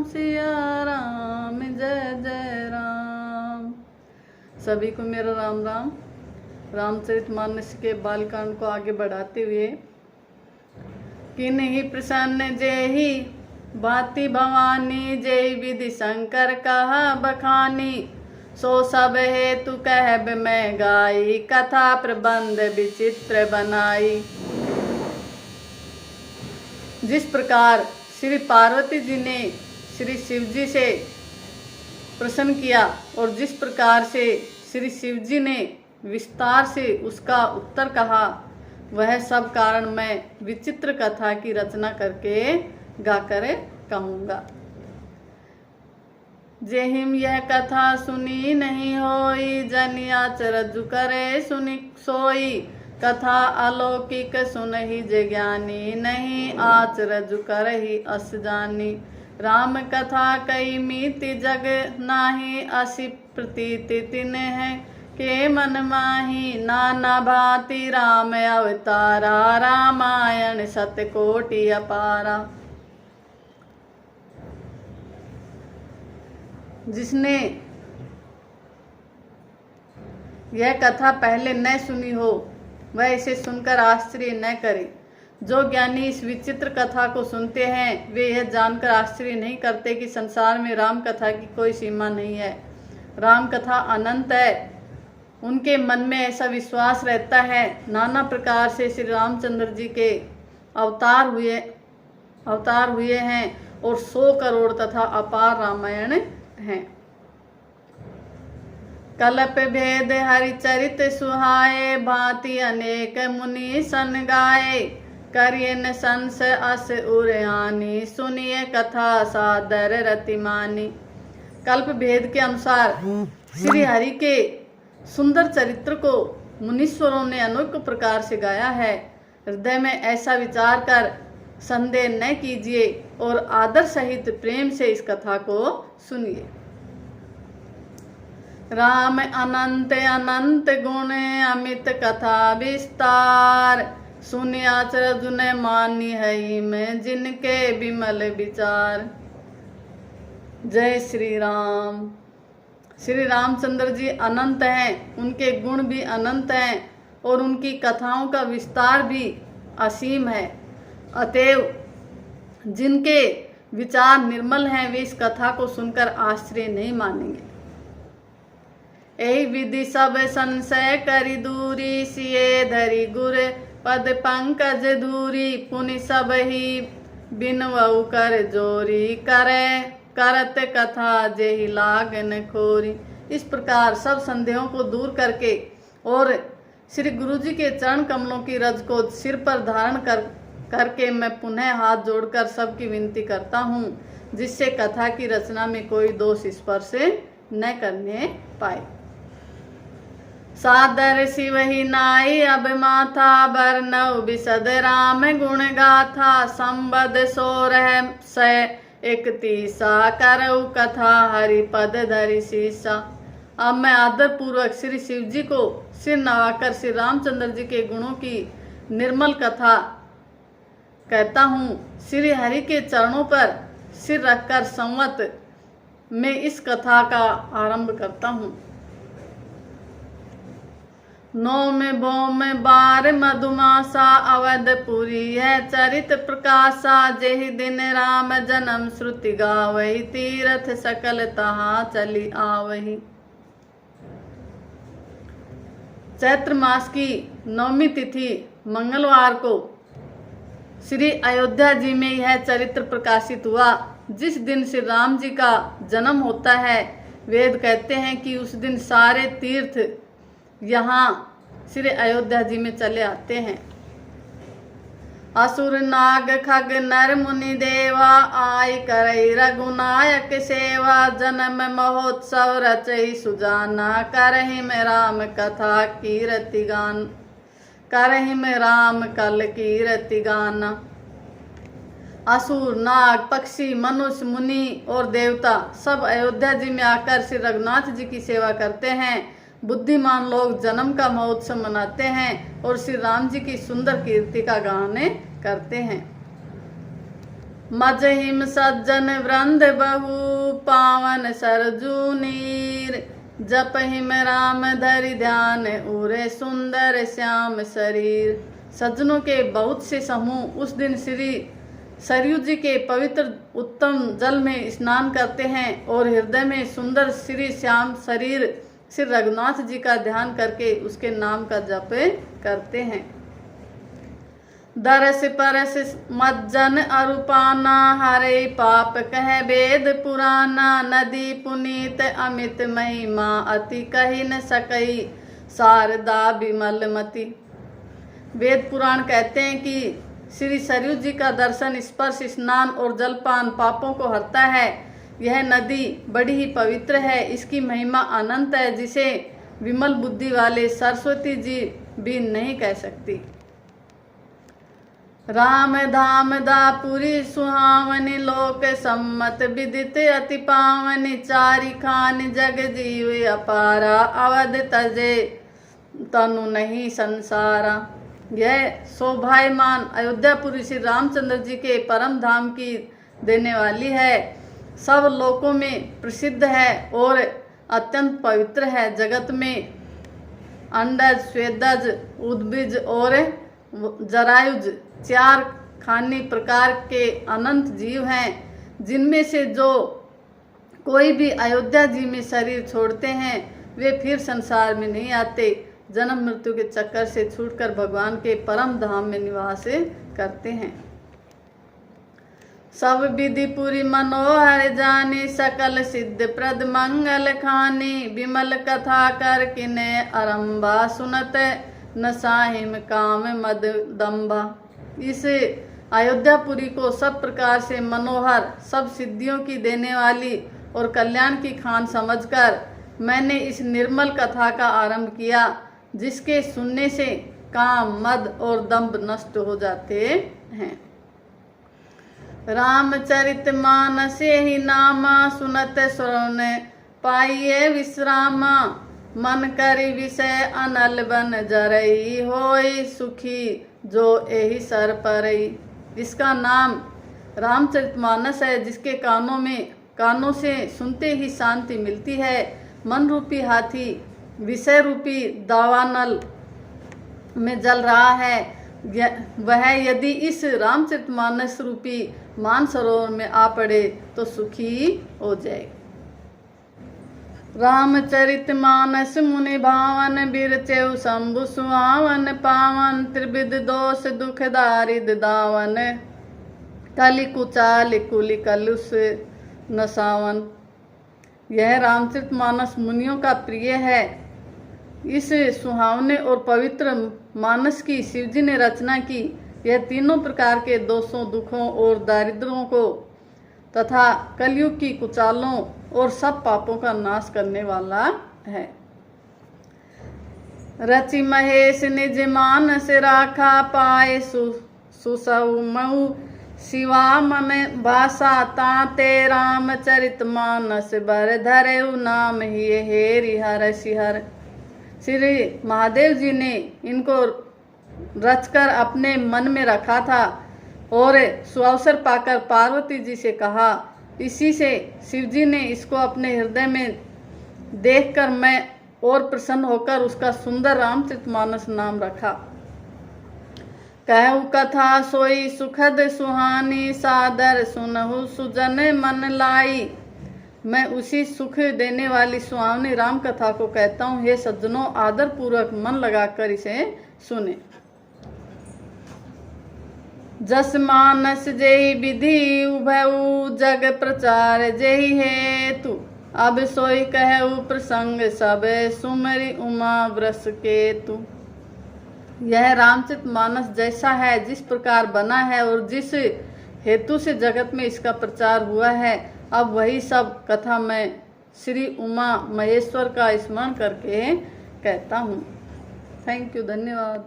सिया राम जय जय राम। सभी को मेरा राम राम। रामचरितमानस के बालकांड को आगे बढ़ाते हुए, किन्हीं प्रसन्न जेहि भांति भवानी, जय विधि शंकर कहा बखानी, सो सब हेतु कहब मैं गाई, कथा प्रबंध विचित्र बनाई। जिस प्रकार श्री पार्वती जी ने श्री शिव जी से प्रसन्न किया और जिस प्रकार से श्री शिव जी ने विस्तार से उसका उत्तर कहा, वह सब कारण मैं विचित्र कथा की रचना करके गाकर कहूँगा। जेहिम यह कथा सुनी नहीं होई, जनिया चरजु करे सुनि सोई, कथा अलौकिक सुनहि जे ज्ञानी, नहीं आचरजु करहि अस जानी। राम कथा कई मीति जग नाही, असी प्रतीति तिन्ह के मन माही, नाना भांति राम अवतारा, रामायण सतकोटि अपारा। जिसने यह कथा पहले न सुनी हो, वह इसे सुनकर आश्चर्य न करे। जो ज्ञानी इस विचित्र कथा को सुनते हैं, वे यह जानकर आश्चर्य नहीं करते कि संसार में राम कथा की कोई सीमा नहीं है। राम कथा अनंत है। उनके मन में ऐसा विश्वास रहता है। नाना प्रकार से श्री रामचंद्र जी के अवतार हुए हैं और 100 करोड़ तथा अपार रामायण हैं। कल्प भेद हरिचरित सुहाए, भांति अनेक मुनि सन गाए, करियन संस अस उरयानी, सुनिए कथा सादर रतिमानी। कल्प भेद के अनुसार श्री हरि के सुंदर चरित्र को मुनीश्वरों ने अनेक प्रकार से गाया है। हृदय में ऐसा विचार कर संदेह न कीजिए और आदर सहित प्रेम से इस कथा को सुनिए। राम अनंत अनंत गुण, अमित कथा विस्तार, सुनि आचरजु न मानी है में, जिनके विमल विचार। जय श्री राम। श्री रामचंद्र जी अनंत हैं, उनके गुण भी अनंत हैं और उनकी कथाओं का विस्तार भी असीम है। अतएव जिनके विचार निर्मल हैं, वे इस कथा को सुनकर आश्चर्य नहीं मानेंगे। यही विधि सब संशय करी दूरी, सिए धरी गुर पद पंकज धूरी, पुनि सब ही बिनवऊ कर जोरी, करे करत कथा जेहि लागन खोरी। इस प्रकार सब संदेहों को दूर करके और श्री गुरु जी के चरण कमलों की रज को सिर पर धारण करके मैं पुनः हाथ जोड़कर सबकी विनती करता हूँ, जिससे कथा की रचना में कोई दोष स्पर्श न करने पाए। सादर शिव ही नाई अब माथा, बरनऊ बिसद राम गुण गाथा, संबद 131 करऊ कथा हरि पद धरि शीसा। अब मैं आदर पूर्वक श्री शिव जी को सिर नवाकर श्री रामचंद्र जी के गुणों की निर्मल कथा कहता हूँ। श्री हरि के चरणों पर सिर रखकर संवत में इस कथा का आरंभ करता हूँ। नौम भौम बार मधुमासा, अवधपुरी है चरित प्रकाशा, जेहि दिन राम जन्म श्रुति गावही, तीर्थ सकल तहाँ चली आवही। चैत्र मास की 9वीं तिथि मंगलवार को श्री अयोध्या जी में यह चरित्र प्रकाशित हुआ। जिस दिन श्री राम जी का जन्म होता है, वेद कहते हैं कि उस दिन सारे तीर्थ यहाँ श्री अयोध्या जी में चले आते हैं। असुर नाग खग नर मुनि देवा, आय करई रघुनायक सेवा, जन्म महोत्सव रचई सुजाना, करहि में राम कथा कीरति गान, करहि में राम कल कीरति गाना। असुर नाग पक्षी मनुष्य मुनि और देवता सब अयोध्या जी में आकर श्री रघुनाथ जी की सेवा करते हैं। बुद्धिमान लोग जन्म का महोत्सव मनाते हैं और श्री राम जी की सुंदर कीर्ति का गान करते हैं। मजहिम सज्जन वृंद बहु पावन सरजू नीर, जपहिम राम धरि ध्यान उरे सुंदर श्याम शरीर। सज्जनों के बहुत से समूह उस दिन श्री सरयू जी के पवित्र उत्तम जल में स्नान करते हैं और हृदय में सुंदर श्री श्याम शरीर श्री रघुनाथ जी का ध्यान करके उसके नाम का जप करते हैं। दरस परस मज्जन अरुपाना, हरे पाप कह वेद पुराना, नदी पुनीत अमित महिमा, अति कही न सकई शारदा विमल मति। वेद पुराण कहते हैं कि श्री सरयू जी का दर्शन, स्पर्श, स्नान और जलपान पापों को हरता है। यह नदी बड़ी ही पवित्र है, इसकी महिमा अनंत है, जिसे विमल बुद्धि वाले सरस्वती जी भी नहीं कह सकती। राम धाम दापुरी सुहावनी, लोक सम्मत विदित अति पावनी, चारि खान जग जीव अपारा, अवध तजे तनु नहीं संसारा। यह शोभायमान अयोध्यापुरी श्री रामचंद्र जी के परम धाम की देने वाली है, सब लोकों में प्रसिद्ध है और अत्यंत पवित्र है। जगत में अंडज, स्वेदज, उद्भिज और जरायुज चार खानी प्रकार के अनंत जीव हैं, जिनमें से जो कोई भी अयोध्या जी में शरीर छोड़ते हैं वे फिर संसार में नहीं आते, जन्म मृत्यु के चक्कर से छूटकर भगवान के परम धाम में निवास करते हैं। सब विधि पुरी मनोहर जानी, सकल सिद्ध प्रद मंगल खानी, विमल कथा कर किने आरंभा, सुनत न साहिम काम मद दम्भा। इस अयोध्यापुरी को सब प्रकार से मनोहर, सब सिद्धियों की देने वाली और कल्याण की खान समझकर मैंने इस निर्मल कथा का आरंभ किया, जिसके सुनने से काम, मद और दंभ नष्ट हो जाते हैं। रामचरित मानस ही नामा, सुनत श्रवण पाइये विश्रामा, मन करी विषय अनल बन जरई, होई सुखी जो एहि सर परई। इसका नाम रामचरितमानस है, जिसके कानों से सुनते ही शांति मिलती है। मन रूपी हाथी विषय रूपी दावानल में जल रहा है, वह यदि इस रामचरितमानस रूपी मानसरोवर में आ पड़े तो सुखी हो जाए। रामचरितमानस मुनि भावन, बिरचेउ शंभु सुहावन पावन, त्रिविध दोष दुख दारिद दावन, कलि कुचाल कुलि कलुष नसावन। यह रामचरितमानस मुनियों का प्रिय है। इस सुहावने और पवित्र मानस की शिवजी ने रचना की। यह तीनों प्रकार के दोषों, दुखों और दारिद्रों को तथा कलयुग की कुचालों और सब पापों का नाश करने वाला है। रचि महेश निज मानस राखा, पाए सुसमऊ शिवा मन भाषा, ताते रामचरित मानस बर धरेउ, नाम ही हेरि हर सिहर। श्री महादेव जी ने इनको रचकर अपने मन में रखा था और सुअवसर पाकर पार्वती जी से कहा। इसी से शिवजी ने इसको अपने हृदय में देखकर मैं और प्रसन्न होकर उसका सुंदर रामचरितमानस नाम रखा। कहु कथा सोई सुखद सुहानी, सादर सुनहु सुजन मन लाई। मैं उसी सुख देने वाली सुहावनी राम कथा को कहता हूँ। हे सज्जनों, आदर पूर्वक मन लगाकर इसे सुने। जस मानस जेहि विधि उभयउ, जग प्रचार जेहि हेतु, अब सोई कहु प्रसंग सब, सुमरि उमा वृष केतु। यह रामचरितमानस जैसा है, जिस प्रकार बना है और जिस हेतु से जगत में इसका प्रचार हुआ है, अब वही सब कथा मैं श्री उमा महेश्वर का स्मरण करके कहता हूँ। थैंक यू, धन्यवाद।